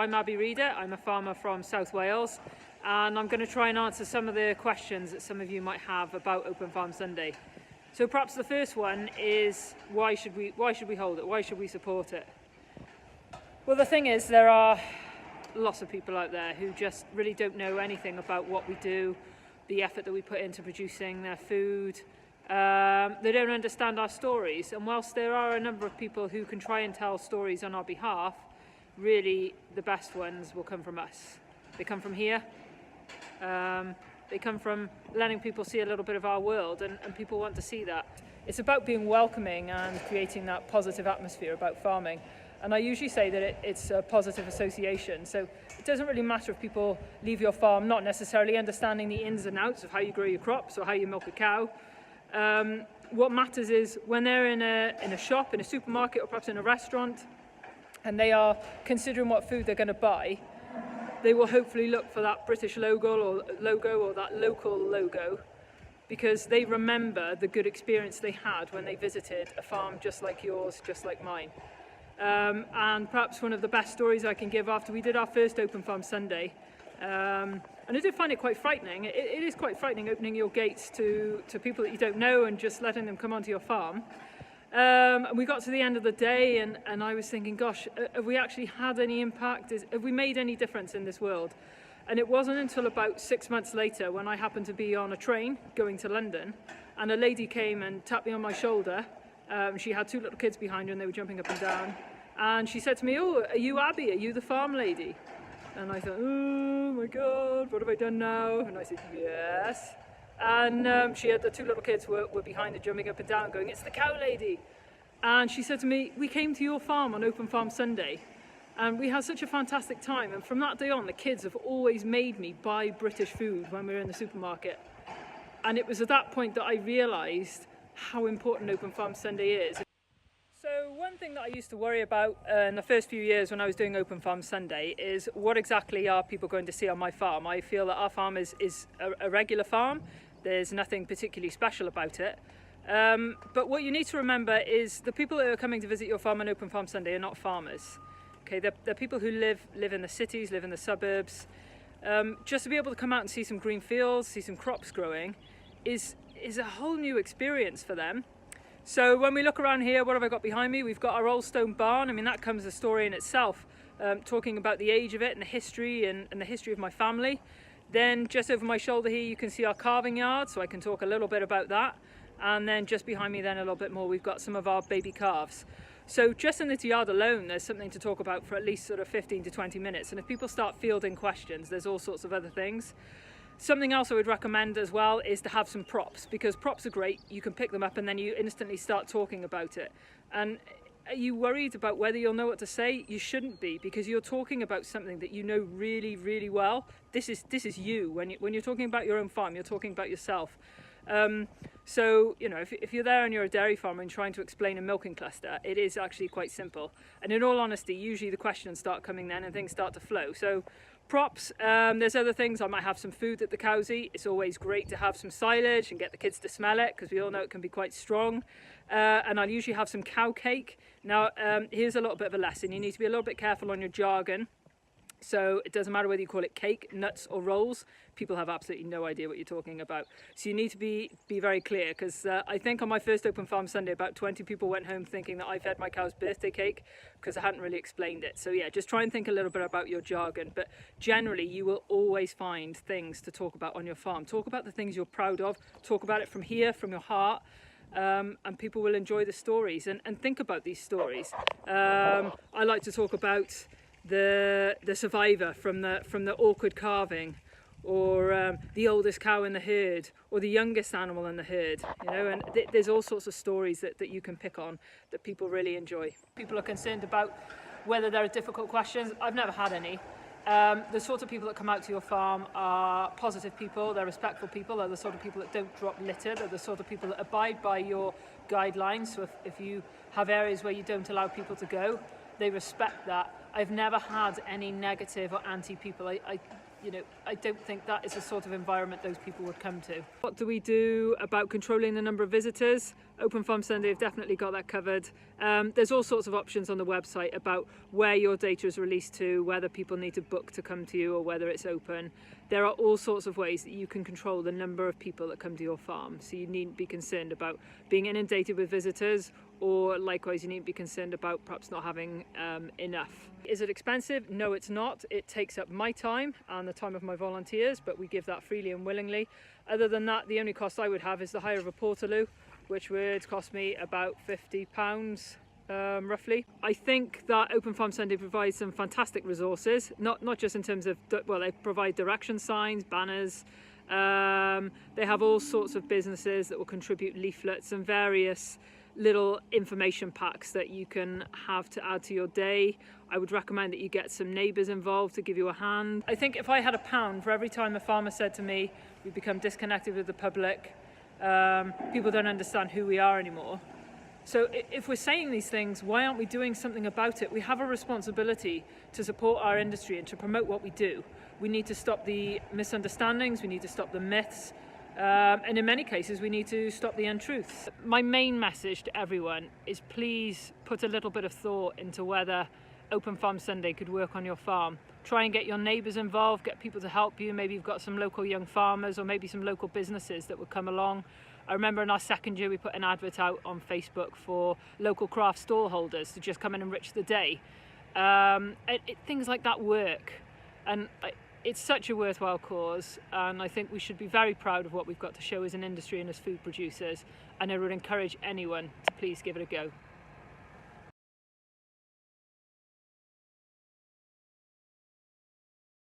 I'm Abby Reader, I'm a farmer from South Wales, and I'm going to try and answer some of the questions that some of you might have about Open Farm Sunday. So perhaps the first one is, why should we hold it? Why should we support it? Well, the thing is, there are lots of people out there who just really don't know anything about what we do, the effort that we put into producing their food. They don't understand our stories, and whilst there are a number of people who can try and tell stories on our behalf, really the best ones will come from us. They come from here. They come from letting people see a little bit of our world, and people want to see that. It's about being welcoming and creating that positive atmosphere about farming. And I usually say that it's a positive association. So it doesn't really matter if people leave your farm not necessarily understanding the ins and outs of how you grow your crops or how you milk a cow. What matters is when they're in a shop, in a supermarket, or perhaps in a restaurant, and they are considering what food they're going to buy, they will hopefully look for that British logo or that local logo, because they remember the good experience they had when they visited a farm just like yours, just like mine. And perhaps one of the best stories I can give after we did our first Open Farm Sunday, and I did find it quite frightening. It is quite frightening opening your gates to people that you don't know and just letting them come onto your farm. And we got to the end of the day, and I was thinking, gosh, have we actually had any impact? Have we made any difference in this world? And it wasn't until about 6 months later, when I happened to be on a train going to London, and a lady came and tapped me on my shoulder. She had 2 little kids behind her and they were jumping up and down. And she said to me, "Oh, are you Abby? Are you the farm lady?" And I thought, oh my God, what have I done now? And I said, yes. And she had the 2 little kids were behind her jumping up and down going, "It's the cow lady." And she said to me, "We came to your farm on Open Farm Sunday and we had such a fantastic time. And from that day on, the kids have always made me buy British food when we were in the supermarket." And it was at that point that I realised how important Open Farm Sunday is. So one thing that I used to worry about in the first few years when I was doing Open Farm Sunday is, what exactly are people going to see on my farm? I feel that our farm is a regular farm. There's nothing particularly special about it. But what you need to remember is the people that are coming to visit your farm on Open Farm Sunday are not farmers. Okay, they're people who live in the cities, live in the suburbs. Just to be able to come out and see some green fields, see some crops growing is a whole new experience for them. So when we look around here, what have I got behind me? We've got our old stone barn. I mean, that comes a story in itself, talking about the age of it and the history and the history of my family. Then just over my shoulder here, you can see our calving yard, so I can talk a little bit about that. And then just behind me then a little bit more, we've got some of our baby calves. So just in this yard alone, there's something to talk about for at least sort of 15 to 20 minutes. And if people start fielding questions, there's all sorts of other things. Something else I would recommend as well is to have some props, because props are great. You can pick them up and then you instantly start talking about it. And are you worried about whether you'll know what to say? You shouldn't be, because you're talking about something that you know really, really well. This is you. When you're talking about your own farm, you're talking about yourself. So, you know, if you're there and you're a dairy farmer and trying to explain a milking cluster, it is actually quite simple. And in all honesty, usually the questions start coming then and things start to flow. So props, there's other things. I might have some food that the cows eat. It's always great to have some silage and get the kids to smell it, because we all know it can be quite strong. And I'll usually have some cow cake. Now, here's a little bit of a lesson. You need to be a little bit careful on your jargon. So it doesn't matter whether you call it cake, nuts or rolls. People have absolutely no idea what you're talking about. So you need to be very clear, because I think on my first Open Farm Sunday, about 20 people went home thinking that I fed my cow's birthday cake because I hadn't really explained it. So yeah, just try and think a little bit about your jargon. But generally, you will always find things to talk about on your farm. Talk about the things you're proud of. Talk about it from here, from your heart. And people will enjoy the stories and think about these stories. I like to talk about the survivor from the awkward calving, or the oldest cow in the herd, or the youngest animal in the herd, you know, and there's all sorts of stories that you can pick on that people really enjoy. People are concerned about whether there are difficult questions. I've never had any. The sort of people that come out to your farm are positive people, they're respectful people, they're the sort of people that don't drop litter, they're the sort of people that abide by your guidelines. So if you have areas where you don't allow people to go, they respect that. I've never had any negative or anti people. I don't think that is the sort of environment those people would come to. What do we do about controlling the number of visitors? Open Farm Sunday have definitely got that covered. There's all sorts of options on the website about where your data is released to, whether people need to book to come to you or whether it's open. There are all sorts of ways that you can control the number of people that come to your farm, so you needn't be concerned about being inundated with visitors, or likewise you needn't be concerned about perhaps not having enough. Is it expensive? No, it's not. It takes up my time and the time of my volunteers, but we give that freely and willingly. Other than that, the only cost I would have is the hire of a portaloo, which would cost me about £50 roughly. I think that Open Farm Sunday provides some fantastic resources, not just in terms of, well, they provide direction signs, banners, they have all sorts of businesses that will contribute leaflets and various little information packs that you can have to add to your day. I would recommend that you get some neighbours involved to give you a hand. I think if I had £1 for every time a farmer said to me, we've become disconnected with the public, people don't understand who we are anymore. So if we're saying these things, why aren't we doing something about it? We have a responsibility to support our industry and to promote what we do. We need to stop the misunderstandings, we need to stop the myths, and in many cases we need to stop the untruths. My main message to everyone is please put a little bit of thought into whether Open Farm Sunday could work on your farm. Try and get your neighbours involved, get people to help you. Maybe you've got some local young farmers or maybe some local businesses that would come along. I remember in our second year we put an advert out on Facebook for local craft stall holders to just come and enrich the day. Things like that work, and it's such a worthwhile cause, and I think we should be very proud of what we've got to show as an industry and as food producers, and I would encourage anyone to please give it a go.